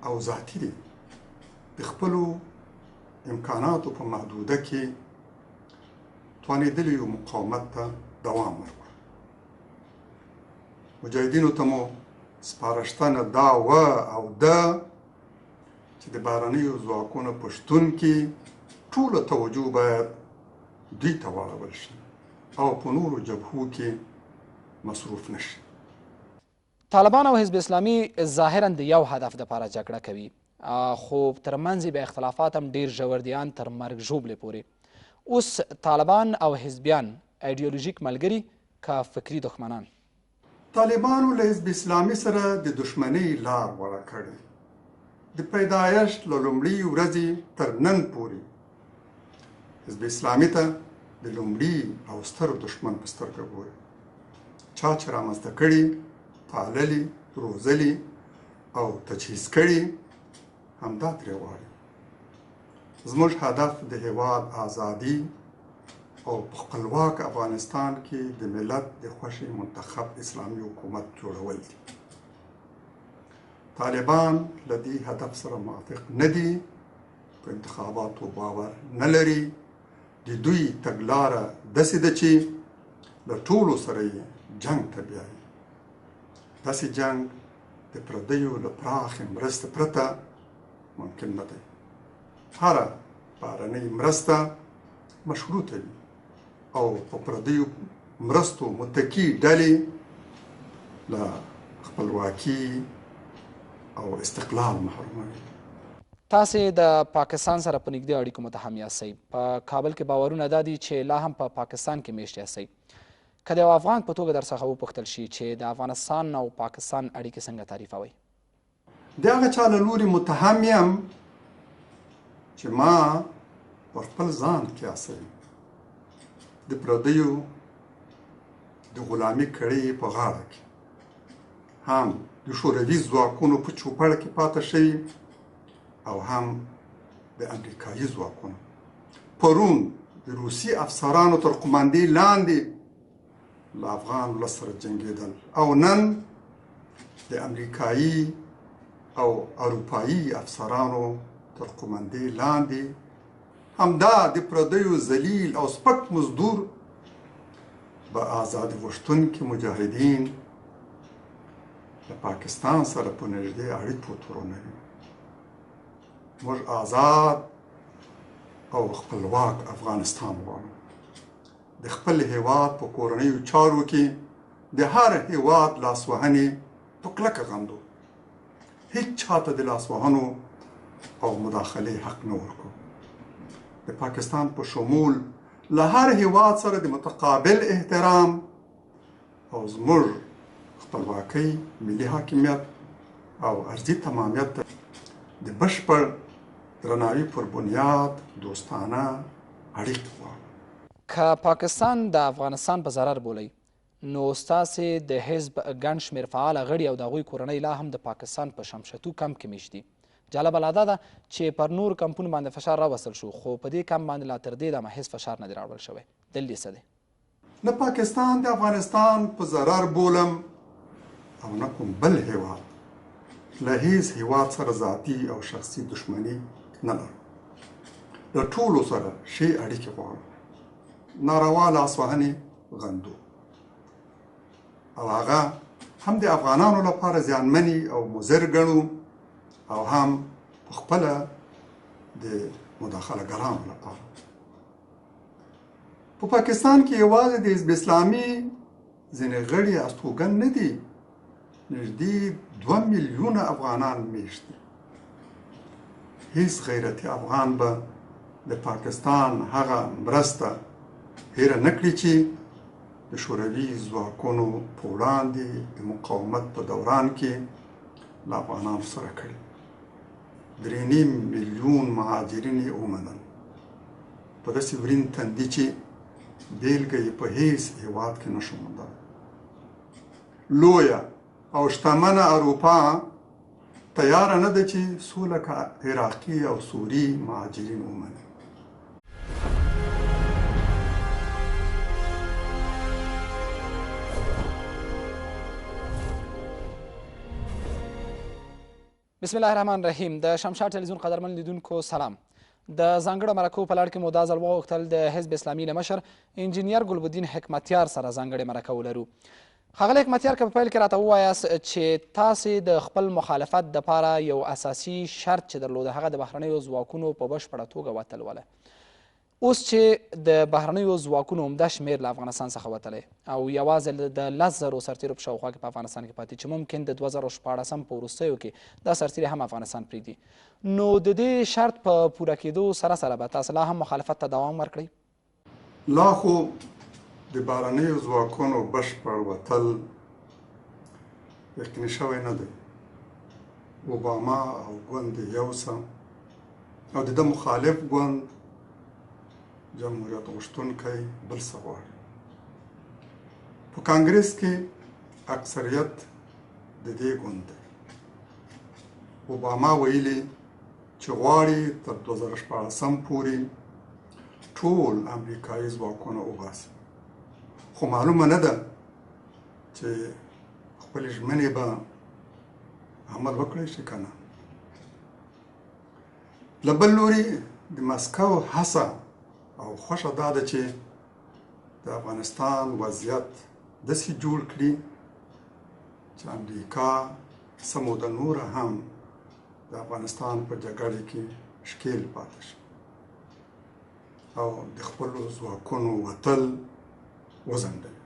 او ذاتي دي. د خپلو امکاناتو په محدوده کې توانېدلي یو مقاومت ته دوام ورکړو. مجاهدینو ته مو سپارښتنه دا وه او ده چې د بهرنیو ځواکونو په شتون کې ټوله توجه باید دوی ته واړول شي او په نورو جبهو کې مصروف نشي. طالبان او حزب اسلامي ظاهرا د یو هدف دپاره جګړه کوي، خو ترمنځ یې به اختلافات هم ډېر ژور دي، ان تر مرګ ژوبلې پورې. اوس طالبان او حزبیان ایډیولوژیک ملګري که فکري دښمنان؟ طالبانو له حزب اسلامي سره د دښمنۍ لار غوره کړې. د پیدایښت له لومړۍ ورځې تر نن پورې حزب اسلامي ته د لومړي او ستر دښمن په سترګه ګوري. چا چې رامنځته کړي، پاللي، روزلي او تجهیز کړي همدا ترې غواړي. زموږ هدف د هېواد ازادي او په خپلواک افغانستان کې د ملت د خوښې منتخب اسلامي حکومت جوړول دي. طالبان له دې هدف سره موافق نه دي، په انتخاباتو باور نه لري. د دوی تګلاره داسې ده چې له ټولو سره یې جنګ ته بیایي. داسې جنګ د پردیو له پراخې مرستې پرته ممکن نه دی. هره بهرنۍ مرسته مشروطه وي او په پردیو مرستو متکي ډلې له خپلواکي او استقلال محروموي. تاسې د پاکستان سره په نږدې اړیکو متهم یاستئ. په کابل کې باورونه دا دي چې لا هم په پاکستان کې میشت یاستئ. که د یو افغان په توګه در څخه وپوښتل شي چې د افغانستان او پاکستان اړیکې څنګه تعریفوئ؟ د هغه چا له لوري متهم یم چې ما پر خپل ځان قیاسوي، د پردیو د غلامي کړۍ په غاړه کې هم د شوروي ځواکونو په چوپړ کې پاتې شوي او هم د امریکایي ځواکونو. پرون د روسي افسرانو تر قماندې لاندې له افغان ولس سره جنګېدل او نن د امریکایي او اروپایي افسرانو تر قماندې لاندې همدا د پردیو ذلیل او سپک مزدور به آزادي غوښتونکي مجاهدین له پاکستان سره په نږدې اړیکو تورنوي. موږ آزاد او خپلواک افغانستان غواړو. د خپل هیواد په کورنیو چارو کې د هر هیواد لاسوهنې په کلکه غندو. هیڅ چاته د لاسوهنو او مداخلې حق نه ورکو. د پاکستان په شمول له هر هیواد سره د متقابل احترام او زموږ خپلواکۍ، ملي حاکمیت او ارضي تمامیت د بشپړ درناوي پر بنیاد دوستانه اړیکې غواړو. که پاکستان د افغانستان په ضرر بولئ نو ستاسې د حزب ګڼ شمېر فعاله غړي او د هغوی کورنۍ لا هم د پاکستان په شمشتو کمپ کې میشت دي. جالبه لا دا ده چې پر نور کمپونو باندې فشار راوستل شو، خو په دې کمپ باندې لا تر دې دمه هېڅ فشار نه دی راوړل شوی. دلیل یې څه دی؟ نه پاکستان د افغانستان په ضرر بولم او نه کوم بل هیواد. له هیڅ هیواد سره ذاتي او شخصي دشمني نه لرو. له ټولو سره ښې اړیکې غواړو. ناروا لاسوهنې غندو او هغه هم د افغانانو لپاره زیانمنې او مضر ګڼو او هم په خپله د مداخله ګرانو لپاره. په پاکستان کې یوازې د حزب اسلامي ځینې غړي استوګن نه دي، نږدې 2 میلیونه افغانان میشت دي. هیڅ غیرتي افغان به د پاکستان هغه مرسته هیره نه کړي چې د شوروي ځواکونو په وړاندې د مقاومت په دوران کې له افغانانو سره کړي. 3.5 میلیون مهاجرین یې ومنل په داسې ورین تندي چې بیلګه یې په هیڅ هیواد کې نشو موندلی. لویه او شتمنه اروپا تیاره نه ده چې سوله که عراقي او سوري مهاجرین ومني. بسم الله الرحمن الرحیم. د شمشاد تلویزیون قدرمن لیدونکو سلام. د ځانګړو مرکو په لړ کې مو دا ځل وغوښتل د حزب اسلامي له مشر انجینیر ګلبدین حکمتیار سره ځانګړې مرکه ولرو. ښاغلی حکمتیار، که په پیل کې راته ووایاست چې تاسې د خپل مخالفت دپاره یو اساسي شرط چې درلوده هغه د بهرنیو ځواکونو په بشپړه توګه وتل وله. اوس چې د بهرنیو ځواکونو عمده شمېر له افغانستان څخه وتلی او یوازې د 10,000 سرتیرو په شاوخوا کې په افغانستان کې پاتې چې ممکن د 2014 په وروستیو کې دا سرتیري هم افغانستان پرېږدي، نو د دې شرط په پوره کېدو سره سره به تاسو لا هم مخالفت ته دوام ورکړئ؟ لا خو د بهرنیو ځواکونو بشپړ وتل یقیني شوی نه دی. اوباما او ګوند یو څه او د ده مخالف ګوند جمهوریت غوښتونکی بل څه غواړي. په کانګرس کې اکثریت د دې ګوند دی. اوباما ویلي چې غواړي تر 2014 پورې ټول امریکایي ځواکونه وباسي، خو معلومه نه ده چې خپلې ژمنې به عمل وکړی شي که نه. له بل لوري د مسکو هڅه او خوښه دا ده چې د افغانستان وضعیت داسې جوړ کړي چې امریکا څه موده نوره هم د افغانستان په جګړه کې ښکیل پاتې شي او د خپلو ځواکونو وتل وځنډوي.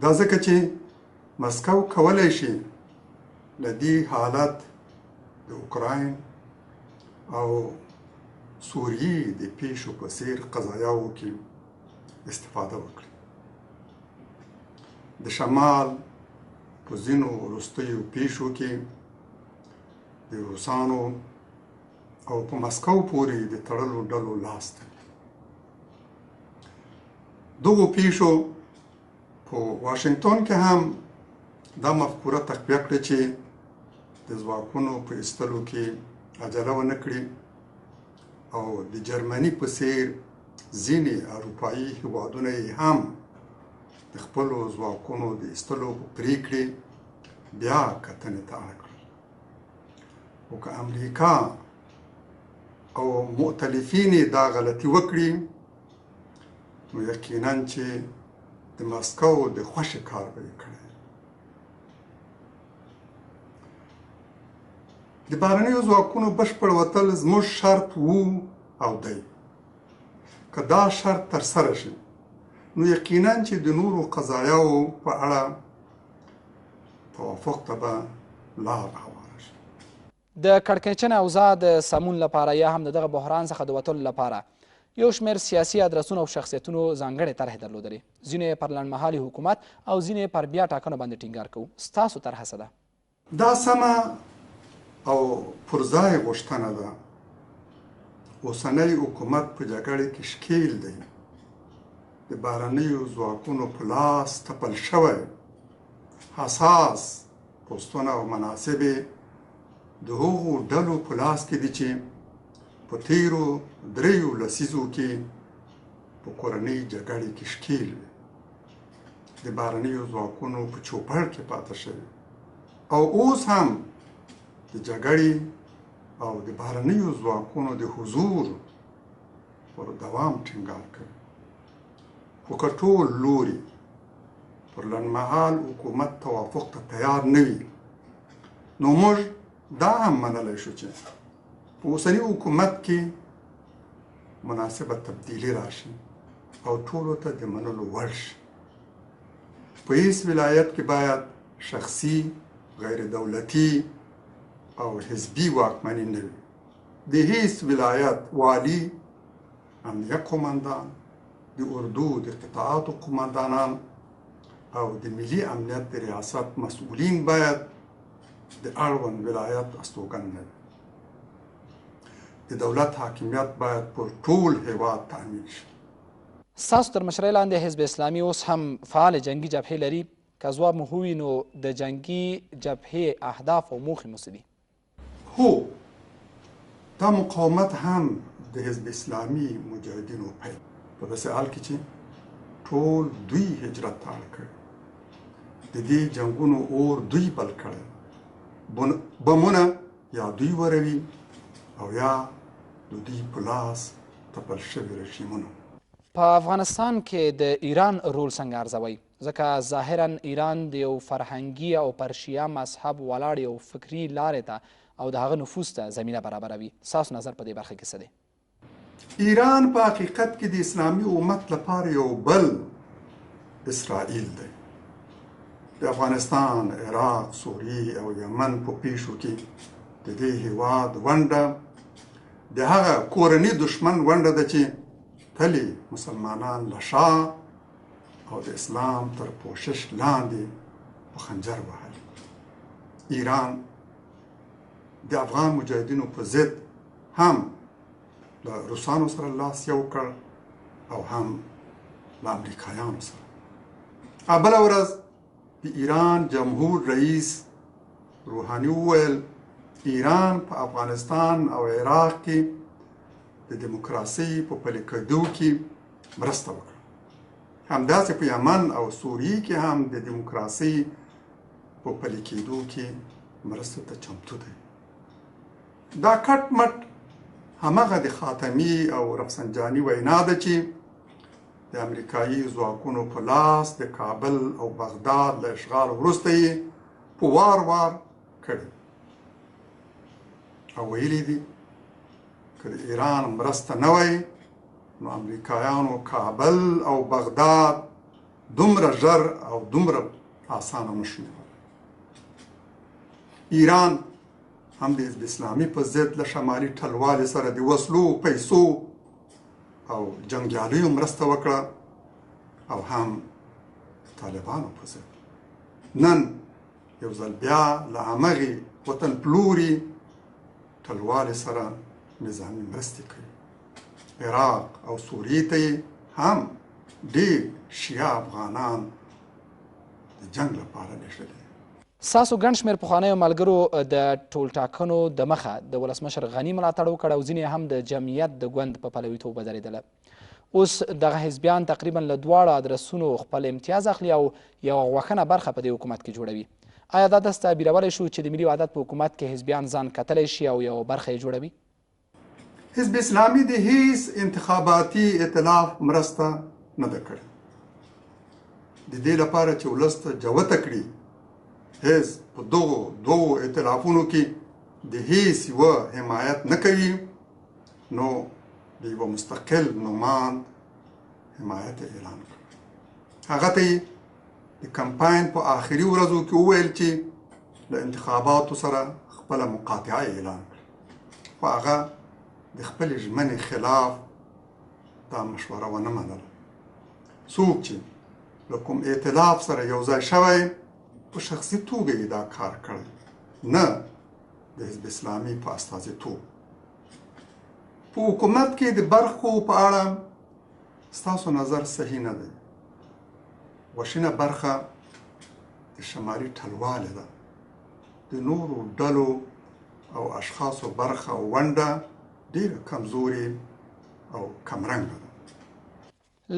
دا ځکه چې مسکو کولی شي له دې حالت د اوکراین او سوریې د پیښو په څېر قضایاوو کې استفاده وکړي. د شمال په ځینو وروستیو پیښو کې د روسانو او په مسکو پورې د تړلو ډلو لاس دی. دغو پیښو په واشنګټن کې هم دا مفکوره تقویه کړه چې د ځواکونو په ایستلو کې عجله ونه کړي او د جرمني په څېر ځینې اروپایي هېوادونه یې هم د خپلو ځواکونو د ایستلو په پرېکړې بیا کتنې ته اړ کړل. خو که امریکا او مؤتلفین یې دا غلطي وکړي نو یقینا چې د مسکو د خوښې کار به یې کړی. د بهرنیو ځواکونو بشپړ وتل زموږ شرط وو او دی. که دا شرط ترسره شي نو یقینا چې د نورو قضایاو په اړه توافق ته به لار هواره شي. د کړکېچن اوضاع د سمون لپاره یا هم د دغه بحران څخه د وتلو لپاره یو شمېر سیاسي ادرسونه او شخصیتونو ځانګړې طرحې درلودلې. ځینې یې پر لنډمهالي حکومت او ځینې یې پر بیا ټاکنو باندې ټینګار کوو. ستاسو طرحه څه ده؟ دا سمه او پر ځای غوښتنه ده. اوسنی حکومت په جګړې کې ښکیل دی. د بهرنیو ځواکونو په لاس تپل شوی حساس پوستونه او مناصب د هغو ډلو په لاس کې دي چې په تیرو 3 لسیزو کې په کورنۍ جګړې کې ښکیل وي. د بهرنیو ځواکونو په چوپړ کې پاتې شوي او اوس هم د جګړې او د بهرنیو ځواکونو د حضور پر دوام ټینګار کوي. خو که ټول لوري پر لنډمهال حکومت توافق ته تیار نه وي نو موږ دا هم منلی شو چې په اوسني حکومت کې مناسبه تبدیلي راشي او ټولو ته د منلو وړ شي. په هیڅ ولایت کې باید شخصي، غیر دولتي او حزبي واکمني نه وي. د هیڅ ولایت والي، امنیه قماندان، د اردو د قطاعاتو قماندانان او د ملي امنیت د ریاست مسؤلین باید د اړوند ولایت استوګن نه وي. د دولت حاکمیت باید پر ټول هیواد تأمین شي. ستاسو تر مشرۍ لاندې حزب اسلامي اوس هم فعال جنگي جبهې لري. که ځواب مو هووي نو د جنگي جبهې اهداف او موخې مو څه دي؟ هو، دا مقاومت هم د حزب اسلامي مجاهدینو پیل په داسې حال کې چې ټول دوی هجرت ته اړ کړي. د دې جنګونو اور دوی بل کړی. بمونه یا دوی وروي او یا د دوی په لاس تپل شوي رژیمونه. په افغانستان کې د ایران رول څنګه ارزوئ؟ ځکه ظاهرا ایران د یو فرهنګي او پر شیعه مذهب ولاړ یو فکري لارې ته او د هغه نفوذ ته زمینه برابروي. ستاسو نظر په دې برخه کې څه دی؟ ایران په حقیقت کې د اسلامي امت لپاره یو بل اسرائیل دی. د افغانستان، عراق، سوریې او یمن په پیښو کې د دې هیواد ونډه د هغه کورني دشمن ونډه ده چې تلې مسلمانان له شا او د اسلام تر پوشش لاندې په خنجر وهلي. ایران د افغان مجاهدینو په ضد هم له روسانو سره لاس یو کړ او هم له امریکایانو سره. بله ورځ د ایران جمهور رئیس روحاني وویل ایران په افغانستان او عراق کې د دیموکراسۍ په پلي کېدو کې مرسته وکړه. همداسې په یمن او سوریې کې هم د دیموکراسۍ په پلي کېدو کې مرسته ته چمتو دی. دا کټ مټ همغه د خاتمي او رفسنجاني وینا ده چې د امریکایي ځواکونو په لاس د کابل او بغداد له اشغال وروسته یې په وار وار کړي او ویلي دي که د ایران مرسته نه وای نو امریکایانو کابل او بغداد دومره ژر او دومره اسانه نشو ایران هم د حزب اسلامي په ضد له شمالي ټلوالې سره د وسلو پیسو او جنګیالیو مرسته وکړه او هم طالبانو په ضد نن یو ځل بیا له همغې وطن پلوري ټلوالې سره نظامي مرستې کوي عراق او سوریې ته هم ډېر شیعه افغانان د جنګ لپاره لېږلي ستاسو ګڼ شمېر پخوانیو ملګرو د ټولټاکنو د مخه د ولسمشر غني ملاتړ وکړ او ځینې هم د جمعیت د ګوند په پلویتوب ودرېدله اوس دغه حزبیان تقریبا له دواړو ادرسونو خپل امتیاز اخلي او یوه غوښنه برخه په دې حکومت کې جوړوي آیا دا داسې تعبیرولی شو چې د ملي وحدت په حکومت کې حزبیان ځان کتلی شي او یوه برخه یې جوړوي حزب اسلامي د هیڅ انتخاباتي ائتلاف مرسته نه ده کړې د دې لپاره چې ولس ته جوته کړي حزب په دغو دوو ائتلافونو کې د هیڅ یوه حمایت نه کوي نو د یوه مستقل نوماند حمایت اعلان کړ هغه ته یې د کمپاین په آخري ورځو کې وویل چې له انتخاباتو سره خپله مقاطعه اعلان کړه خو هغه د خپلې ژمنې خلاف دا مشوره ونه منله څوک چې له کوم ائتلاف سره یو ځای شوی په شخصي توګه یې دا کار کړی نه د حزب اسلامي په استازیتوب په حکومت کې د برخو په اړه ستاسو نظر صحیح نه دی وشینه برخه د شمالي ټلواله ده د نورو ډلو او اشخاصو برخه ونډه ډېره کمزوري او کمرنګه ده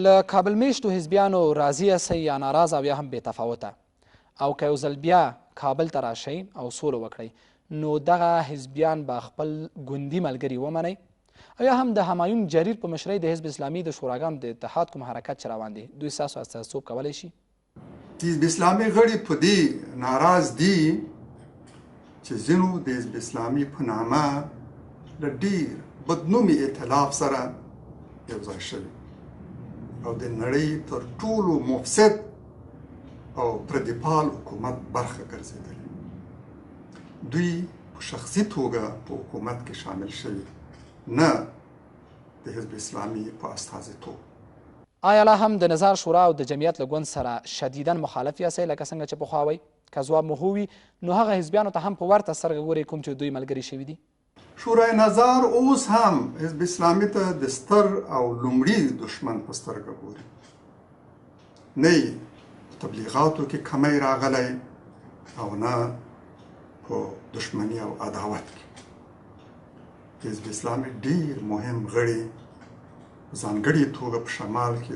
له کابل میشتو حزبیانو راضي یاست یا ناراضه او یا هم بې تفاوته او که یو ځل بیا کابل ته راشئ او سوله وکړئ نو دغه حزبیان به خپل ګوندي ملګري ومنئ او یا هم د همایون جریر په مشرۍ د حزب اسلامي د شوراګانو د اتحاد کوم حرکت چې روان دی دوی ستاسو استازیتوب کولی شي حزب اسلامي غړي په دې ناراض دي چې ځینو د حزب اسلامي په نامه له ډېر بدنومي ائتلاف سره یو ځای شوي او د نړۍ تر ټولو مفسد او پردیپال حکومت برخه ګرځېدلي دوی په شخصي توګه په حکومت کې شامل شوي نه د حزب اسلامي په استازیتوب آیا لا هم د نظار شورا او د جمعیت له ګوند سره شدیدا مخالف یاست لکه څنګه چې پخوا وئ که ځواب مو هو وي نو هغه حزبیانو ته هم په ورته سترګه ګورئ کوم چې دوی ملګري شوي دي شورای نظار اوس هم حزب اسلامي ته د ستر او لومړي دشمن په سترګه ګوري نه یې په تبلیغاتو کې کمی راغلی او نه په دشمني او عداوت کې حزب اسلامي ډېر مهم غړي په ځانګړې توګه په شمال کې